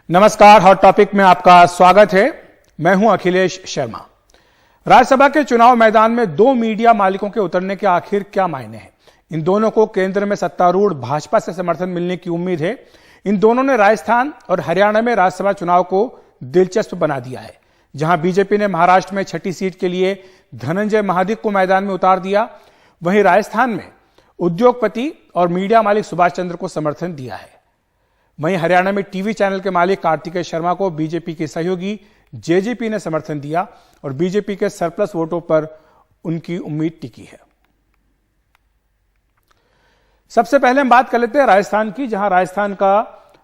नमस्कार, hot topic में आपका स्वागत है। मैं हूं अखिलेश शर्मा। राज्यसभा के चुनाव मैदान में दो मीडिया मालिकों के उतरने के आखिर क्या मायने हैं? इन दोनों को केंद्र में सत्तारूढ़ भाजपा से समर्थन मिलने की उम्मीद है। इन दोनों ने राजस्थान और हरियाणा में राज्यसभा चुनाव को दिलचस्प बना दिया है। जहां बीजेपी ने महाराष्ट्र में छठी सीट के लिए धनंजय महादिक को मैदान में उतार दिया, वहीं राजस्थान में उद्योगपति और मीडिया मालिक सुभाष चंद्र को समर्थन दिया है। वहीं हरियाणा में टीवी चैनल के मालिक कार्तिकेय शर्मा को बीजेपी के सहयोगी जेजेपी ने समर्थन दिया और बीजेपी के सरप्लस वोटों पर उनकी उम्मीद टिकी है। सबसे पहले हम बात कर लेते हैं राजस्थान की, जहां राजस्थान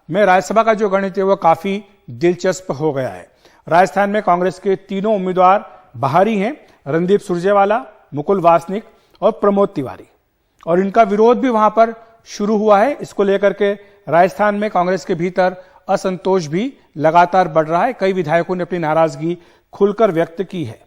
में राज्यसभा का जो गणित है वो काफी दिलचस्प हो गया है। राजस्थान में कांग्रेस के तीनों उम्मीदवार बाहरी हैं, रणदीप सुरजेवाला, मुकुल वासनिक और प्रमोद तिवारी, और इनका विरोध भी वहां पर शुरू हुआ है। इसको लेकर के राजस्थान में कांग्रेस के भीतर असंतोष भी लगातार बढ़ रहा है। कई विधायकों ने अपनी नाराजगी खुलकर व्यक्त की है।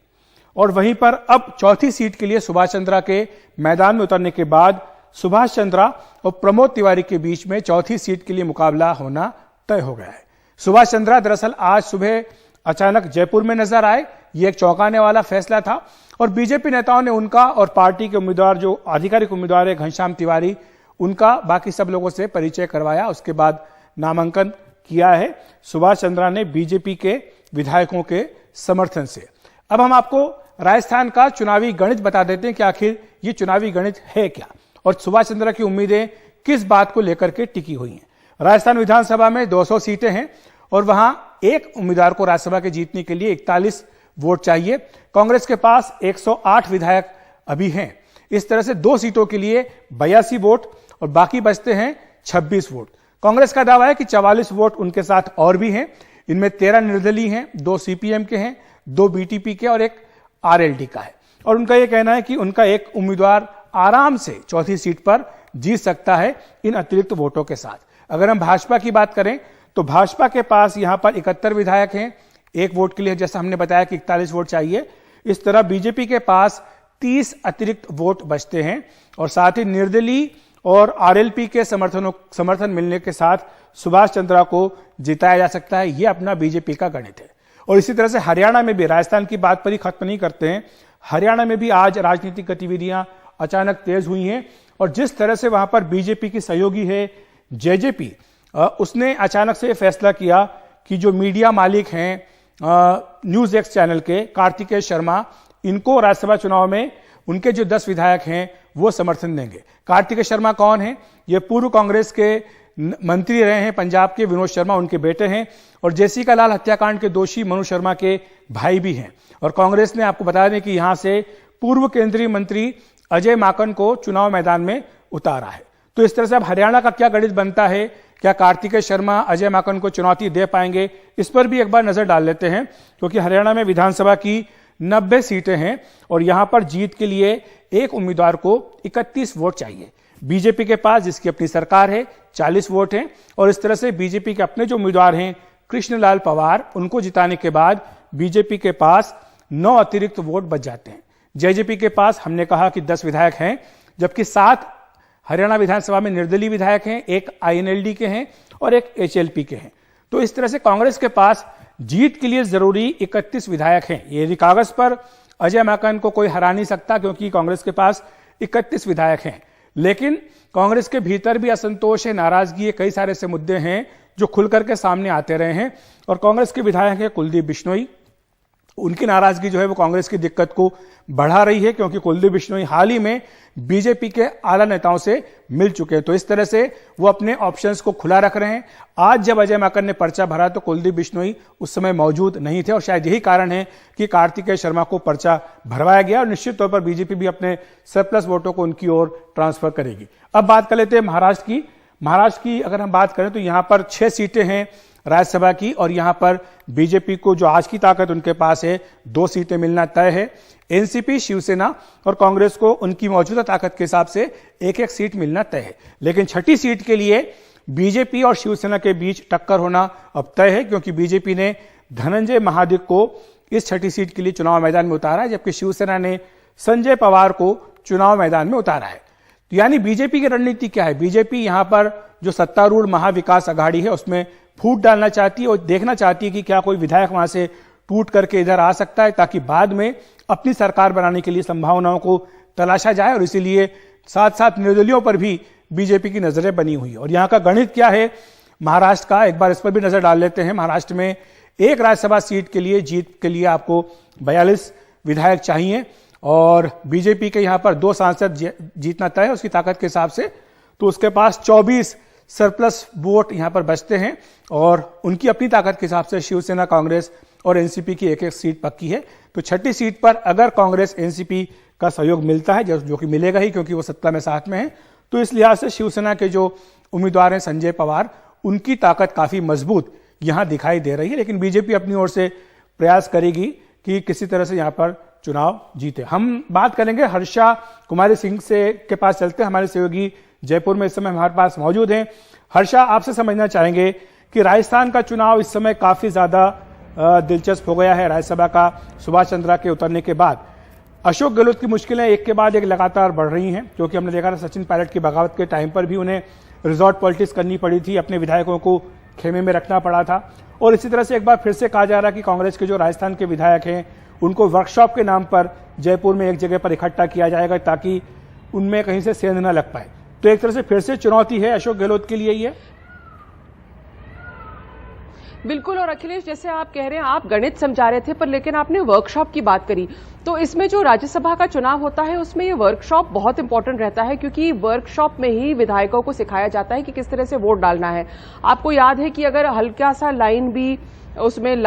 और वहीं पर अब चौथी सीट के लिए सुभाष चंद्रा के मैदान में उतरने के बाद सुभाष चंद्रा और प्रमोद तिवारी के बीच में चौथी सीट के लिए मुकाबला होना तय हो गया है। सुभाष चंद्रा दरअसल आज सुबह अचानक जयपुर में नजर आए। यह एक चौंकाने वाला फैसला था और बीजेपी नेताओं ने उनका और पार्टी के उम्मीदवार जो आधिकारिक उम्मीदवार है घनश्याम तिवारी, उनका बाकी सब लोगों से परिचय करवाया। उसके बाद नामांकन किया है सुभाष चंद्रा ने बीजेपी के विधायकों के समर्थन से। अब हम आपको राजस्थान का चुनावी गणित बता देते हैं कि आखिर ये चुनावी गणित है क्या और सुभाष चंद्रा की उम्मीदें किस बात को लेकर के टिकी हुई हैं। राजस्थान विधानसभा में 200 सीटें हैं और वहां एक उम्मीदवार को राज्यसभा के जीतने के लिए 41 वोट चाहिए। कांग्रेस के पास 108 विधायक अभी हैं। इस तरह से 2 सीटों के लिए 82 वोट और बाकी बचते हैं 26 वोट। कांग्रेस का दावा है कि 44 वोट उनके साथ और भी हैं। इनमें 13 निर्दलीय हैं, 2 सीपीएम के हैं, 2 बीटीपी के और 1 आरएलडी का है। और उनका यह कहना है कि उनका एक उम्मीदवार आराम से चौथी सीट पर जीत सकता है इन अतिरिक्त वोटों के साथ। अगर हम भाजपा की बात करें तो भाजपा के पास यहां पर 71 विधायक हैं। 1 वोट के लिए जैसा हमने बताया कि 41 वोट चाहिए। इस तरह बीजेपी के पास 30 अतिरिक्त वोट बचते हैं और साथ ही निर्दलीय और आरएलपी के समर्थन मिलने के साथ सुभाष चंद्रा को जिताया जा सकता है। यह अपना बीजेपी का गणित है। और इसी तरह से हरियाणा में भी, राजस्थान की बात पर ही खत्म नहीं करते हैं, हरियाणा में भी आज राजनीतिक गतिविधियां अचानक तेज हुई हैं और जिस तरह से वहां पर बीजेपी की सहयोगी है जेजेपी, उसने अचानक से फैसला किया कि जो मीडिया मालिक हैं न्यूज एक्स चैनल के कार्तिकेय शर्मा, इनको राज्यसभा चुनाव में उनके जो 10 विधायक हैं वो समर्थन देंगे। कार्तिकेय शर्मा कौन है? ये पूर्व कांग्रेस के मंत्री रहे हैं पंजाब के, विनोद शर्मा उनके बेटे हैं और जेसी का लाल हत्याकांड के दोषी मनु शर्मा के भाई भी हैं। और कांग्रेस ने, आपको बता दें कि यहां से पूर्व केंद्रीय मंत्री अजय माकन को चुनाव मैदान में उतारा है। तो इस तरह से अब हरियाणा का क्या गणित बनता है? क्या कार्तिकेय शर्मा अजय माकन को चुनौती दे पाएंगे? इस पर भी एक बार नजर डाल लेते हैं, क्योंकि हरियाणा में विधानसभा की 90 सीटें हैं और यहां पर जीत के लिए एक उम्मीदवार को 31 वोट चाहिए। बीजेपी के पास, जिसकी अपनी सरकार है, 40 वोट हैं और इस तरह से बीजेपी के अपने जो उम्मीदवार हैं कृष्णलाल पवार, उनको जिताने के बाद बीजेपी के पास 9 अतिरिक्त वोट बच जाते हैं। जेजेपी के पास हमने कहा कि 10 विधायक हैं, जबकि 7 हरियाणा विधानसभा में निर्दलीय विधायक हैं, 1 आईएनएलडी के हैं और 1 एचएलपी के हैं। तो इस तरह से कांग्रेस के पास जीत के लिए जरूरी 31 विधायक हैं। यदि कागज पर अजय माकन को कोई हरा नहीं सकता, क्योंकि कांग्रेस के पास 31 विधायक हैं, लेकिन कांग्रेस के भीतर भी असंतोष है, नाराजगी है, कई सारे ऐसे मुद्दे हैं जो खुल करके सामने आते रहे हैं। और कांग्रेस के विधायक हैं कुलदीप बिश्नोई, उनकी नाराजगी जो है वो कांग्रेस की दिक्कत को बढ़ा रही है, क्योंकि कुलदीप बिश्नोई हाल ही में बीजेपी के आला नेताओं से मिल चुके हैं। तो इस तरह से वो अपने ऑप्शंस को खुला रख रहे हैं। आज जब अजय माकन ने पर्चा भरा तो कुलदीप बिश्नोई उस समय मौजूद नहीं थे और शायद यही कारण है कि कार्तिकेय शर्मा को पर्चा भरवाया गया और निश्चित तौर पर बीजेपी भी अपने सरप्लस वोटों को उनकी ओर ट्रांसफर करेगी। अब बात कर लेते हैं महाराष्ट्र की। महाराष्ट्र की अगर हम बात करें तो यहां पर 6 सीटें हैं राज्यसभा की और यहां पर बीजेपी को जो आज की ताकत उनके पास है, 2 सीटें मिलना तय है। एनसीपी, शिवसेना और कांग्रेस को उनकी मौजूदा ताकत के हिसाब से 1-1 सीट मिलना तय है। लेकिन छठी सीट के लिए बीजेपी और शिवसेना के बीच टक्कर होना अब तय है, क्योंकि बीजेपी ने धनंजय महादिक को इस छठी सीट के लिए चुनाव मैदान में उतारा है, जबकि शिवसेना ने संजय पवार को चुनाव मैदान में उतारा है। तो यानी बीजेपी की रणनीति क्या है? बीजेपी यहां पर जो सत्तारूढ़ महाविकास अघाड़ी है उसमें फूट डालना चाहती है और देखना चाहती है कि क्या कोई विधायक वहां से टूट करके इधर आ सकता है, ताकि बाद में अपनी सरकार बनाने के लिए संभावनाओं को तलाशा जाए। और इसीलिए साथ साथ निर्दलियों पर भी बीजेपी की नजरें बनी हुई है। और यहां का गणित क्या है महाराष्ट्र का, एक बार इस पर भी नजर डाल लेते हैं। महाराष्ट्र में एक राज्यसभा सीट के लिए जीत के लिए आपको 42 विधायक चाहिए और बीजेपी के यहां पर 2 सांसद जीतना तय है उसकी ताकत के हिसाब से। तो उसके पास 24 सरप्लस वोट यहां पर बचते हैं और उनकी अपनी ताकत के हिसाब से शिवसेना, कांग्रेस और एनसीपी की एक एक सीट पक्की है। तो छठी सीट पर अगर कांग्रेस एनसीपी का सहयोग मिलता है, जो कि मिलेगा ही क्योंकि वो सत्ता में साथ में है, तो इस लिहाज से शिवसेना के जो उम्मीदवार हैं संजय पवार, उनकी ताकत काफी मजबूत यहां दिखाई दे रही है। लेकिन बीजेपी अपनी ओर से प्रयास करेगी कि किसी तरह से यहां पर चुनाव जीते। हम बात करेंगे हर्षा कुमारी सिंह से के पास चलते हैं, हमारे सहयोगी जयपुर में इस समय हमारे पास मौजूद हैं। हर्षा, आपसे समझना चाहेंगे कि राजस्थान का चुनाव इस समय काफी ज्यादा दिलचस्प हो गया है। राज्यसभा का सुभाष चंद्रा के उतरने के बाद अशोक गहलोत की मुश्किलें एक के बाद एक लगातार बढ़ रही हैं, क्योंकि हमने देखा था सचिन पायलट की बगावत के टाइम पर भी उन्हें रिजॉर्ट पॉलिटिक्स करनी पड़ी थी, अपने विधायकों को खेमे में रखना पड़ा था। और इसी तरह से एक बार फिर से कहा जा रहा है कि कांग्रेस के जो राजस्थान के विधायक हैं उनको वर्कशॉप के नाम पर जयपुर में एक जगह पर इकट्ठा किया जाएगा ताकि उनमें कहीं से सेंध न लग पाए। तो एक तरह से फिर से चुनौती है अशोक गहलोत के लिए ये। बिल्कुल। और अखिलेश, जैसे आप कह रहे हैं, आप गणित समझा रहे थे, पर लेकिन आपने वर्कशॉप की बात करी, तो इसमें जो राज्यसभा का चुनाव होता है उसमें ये वर्कशॉप बहुत इंपॉर्टेंट रहता है, क्योंकि वर्कशॉप में ही विधायकों को सिखाया जाता है कि किस तरह से वोट डालना है। आपको याद है कि अगर हल्का सा लाइन भी उसमें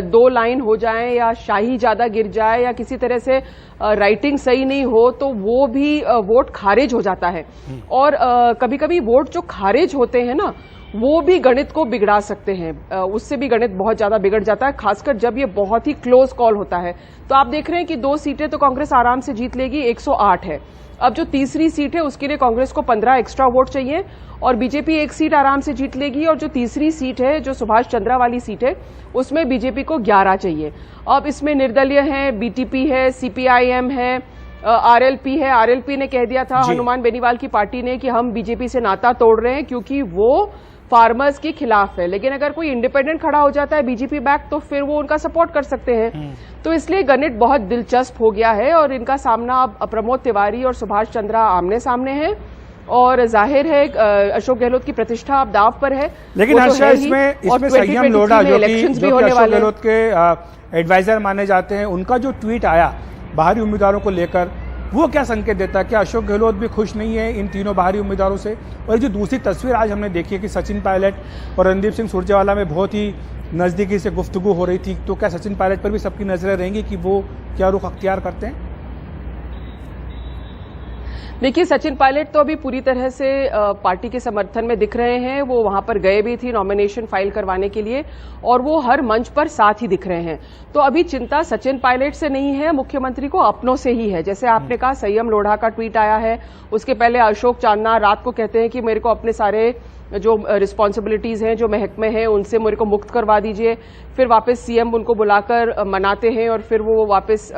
दो लाइन हो जाए या शाही ज्यादा गिर जाए या किसी तरह से राइटिंग सही नहीं हो तो वो भी वोट खारिज हो जाता है। और कभी कभी वोट जो खारिज होते हैं ना, वो भी गणित को बिगड़ा सकते हैं, उससे भी गणित बहुत ज्यादा बिगड़ जाता है, खासकर जब ये बहुत ही क्लोज कॉल होता है। तो आप देख रहे हैं कि 2 सीटें तो कांग्रेस आराम से जीत लेगी, 108 है। अब जो तीसरी सीट है उसके लिए कांग्रेस को 15 एक्स्ट्रा वोट चाहिए और बीजेपी 1 सीट आराम से जीत लेगी। और जो तीसरी सीट है, जो सुभाष चंद्रा वाली सीट है, उसमें बीजेपी को 11 चाहिए। अब इसमें निर्दलीय है, बीटीपी है, सीपीआईएम है, आरएलपी है। आरएलपी ने कह दिया था हनुमान बेनीवाल की पार्टी ने कि हम बीजेपी से नाता तोड़ रहे हैं क्योंकि वो फार्मर्स के खिलाफ है। लेकिन अगर कोई इंडिपेंडेंट खड़ा हो जाता है बीजेपी बैक, तो फिर वो उनका सपोर्ट कर सकते हैं। तो इसलिए गणित बहुत दिलचस्प हो गया है और इनका सामना अब प्रमोद तिवारी और सुभाष चंद्रा आमने सामने है। और जाहिर है अशोक गहलोत की प्रतिष्ठा अब दाव पर है। लेकिन हर्षा, इसमें संयम लोढ़ा जो कि अशोक गहलोत के एडवाइजर माने जाते हैं, उनका जो ट्वीट आया बाहरी उम्मीदवारों को लेकर, वो क्या संकेत देता है? क्या अशोक गहलोत भी खुश नहीं है इन तीनों बाहरी उम्मीदवारों से? और जो दूसरी तस्वीर आज हमने देखी है कि सचिन पायलट और रणदीप सिंह सुरजेवाला में बहुत ही नजदीकी से गुफ्तगू हो रही थी, तो क्या सचिन पायलट पर भी सबकी नजरें रहेंगी कि वो क्या रुख अख्तियार करते हैं? देखिए, सचिन पायलट तो अभी पूरी तरह से पार्टी के समर्थन में दिख रहे हैं। वो वहां पर गए भी थी नॉमिनेशन फाइल करवाने के लिए और वो हर मंच पर साथ ही दिख रहे हैं। तो अभी चिंता सचिन पायलट से नहीं है, मुख्यमंत्री को अपनों से ही है। जैसे आपने कहा, संयम लोढ़ा का ट्वीट आया है, उसके पहले अशोक चांदना रात को कहते हैं कि मेरे को अपने सारे जो रिस्पॉन्सिबिलिटीज हैं, जो महकमे हैं, उनसे मेरे को मुक्त करवा दीजिए। फिर वापस सीएम उनको बुलाकर मनाते हैं और फिर वो वापस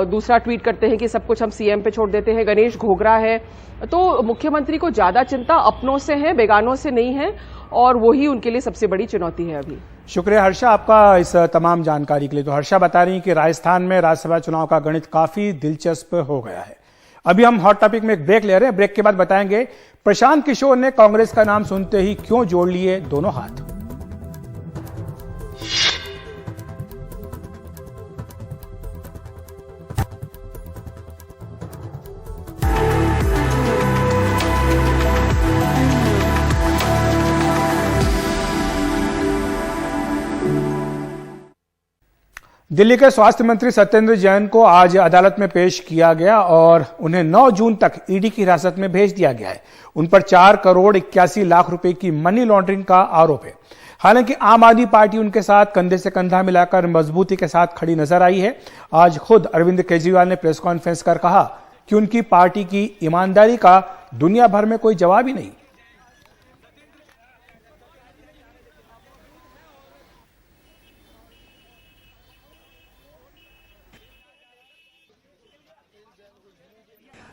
दूसरा ट्वीट करते हैं कि सब कुछ हम सीएम पे छोड़ देते हैं। गणेश घोगरा है। तो मुख्यमंत्री को ज्यादा चिंता अपनों से है, बेगानों से नहीं है, और वही उनके लिए सबसे बड़ी चुनौती है अभी। शुक्रिया हर्षा आपका इस तमाम जानकारी के लिए। तो हर्षा बता रही कि राजस्थान में राज्यसभा चुनाव का गणित काफी दिलचस्प हो गया है। अभी हम हॉट टॉपिक में एक ब्रेक ले रहे हैं। ब्रेक के बाद बताएंगे प्रशांत किशोर ने कांग्रेस का नाम सुनते ही क्यों जोड़ लिए दोनों हाथ। दिल्ली के स्वास्थ्य मंत्री सत्येंद्र जैन को आज अदालत में पेश किया गया और उन्हें 9 जून तक ईडी की हिरासत में भेज दिया गया है। उन पर 4 करोड़ 81 लाख रुपए की मनी लॉन्ड्रिंग का आरोप है। हालांकि आम आदमी पार्टी उनके साथ कंधे से कंधा मिलाकर मजबूती के साथ खड़ी नजर आई है। आज खुद अरविंद केजरीवाल ने प्रेस कॉन्फ्रेंस कर कहा कि उनकी पार्टी की ईमानदारी का दुनिया भर में कोई जवाब ही नहीं।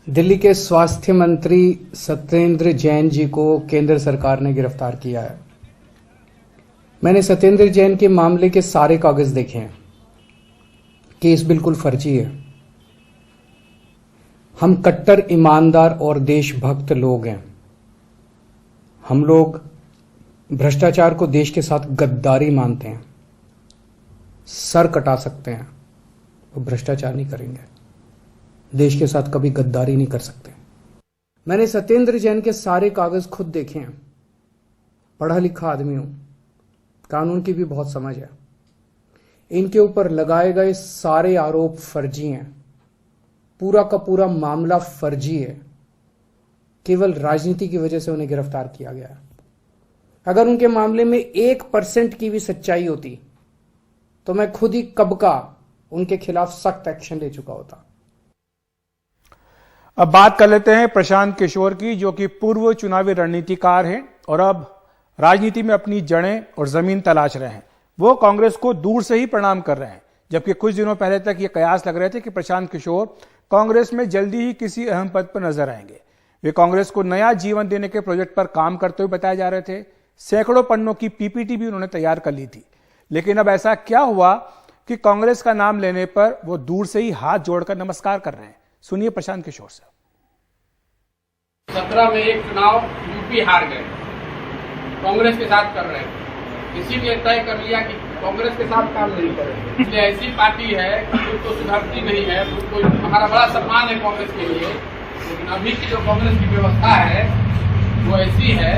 दिल्ली के स्वास्थ्य मंत्री सत्येंद्र जैन जी को केंद्र सरकार ने गिरफ्तार किया है। मैंने सत्येंद्र जैन के मामले के सारे कागज देखे हैं। केस बिल्कुल फर्जी है। हम कट्टर ईमानदार और देशभक्त लोग हैं। हम लोग भ्रष्टाचार को देश के साथ गद्दारी मानते हैं। सर कटा सकते हैं तो भ्रष्टाचार नहीं करेंगे। देश के साथ कभी गद्दारी नहीं कर सकते। मैंने सत्येंद्र जैन के सारे कागज खुद देखे हैं। पढ़ा लिखा आदमी हूं, कानून की भी बहुत समझ है। इनके ऊपर लगाए गए सारे आरोप फर्जी हैं। पूरा का पूरा मामला फर्जी है। केवल राजनीति की वजह से उन्हें गिरफ्तार किया गया है। अगर उनके मामले में 1% की भी सच्चाई होती तो मैं खुद ही कब का उनके खिलाफ सख्त एक्शन ले चुका होता। अब बात कर लेते हैं प्रशांत किशोर की, जो कि पूर्व चुनावी रणनीतिकार हैं और अब राजनीति में अपनी जड़ें और जमीन तलाश रहे हैं। वो कांग्रेस को दूर से ही प्रणाम कर रहे हैं, जबकि कुछ दिनों पहले तक ये कयास लग रहे थे कि प्रशांत किशोर कांग्रेस में जल्दी ही किसी अहम पद पर नजर आएंगे। वे कांग्रेस को नया जीवन देने के प्रोजेक्ट पर काम करते हुए बताए जा रहे थे। सैकड़ों पन्नों की पीपीटी भी उन्होंने तैयार कर ली थी। लेकिन अब ऐसा क्या हुआ कि कांग्रेस का नाम लेने पर वो दूर से ही हाथ जोड़कर नमस्कार कर रहे हैं? सुनिए प्रशांत किशोर से। 17 में एक चुनाव यूपी हार गए, कांग्रेस के साथ कर रहे हैं। इसीलिए तय कर लिया कि कांग्रेस के साथ काम नहीं करेंगे। इसलिए ऐसी पार्टी है जो तो सुधरती नहीं है। तो हमारा बड़ा सम्मान है कांग्रेस के लिए, लेकिन अभी की जो कांग्रेस की व्यवस्था है वो ऐसी है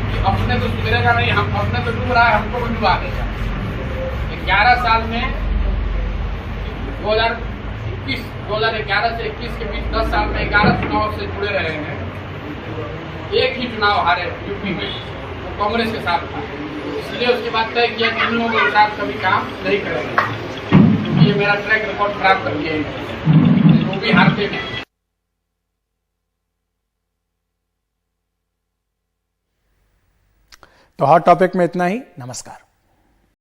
कि अपने तो सुधरेगा नहीं, हम अपने तो डूब रहा है, हमको भी डुबा देगा। 11 साल में 2011 से 21 के बीच 10 साल में 11 चुनाव से जुड़े रहे हैं। एक ही चुनाव हारे यूपी में, वो कांग्रेस के साथ था। इसलिए उसके बाद तय किया कि इन लोगों के साथ कभी काम नहीं करेंगे, क्योंकि ये मेरा ट्रैक रिकॉर्ड खराब कर दिया है। वो भी हारते हैं। तो हॉट टॉपिक में इतना ही। नमस्कार।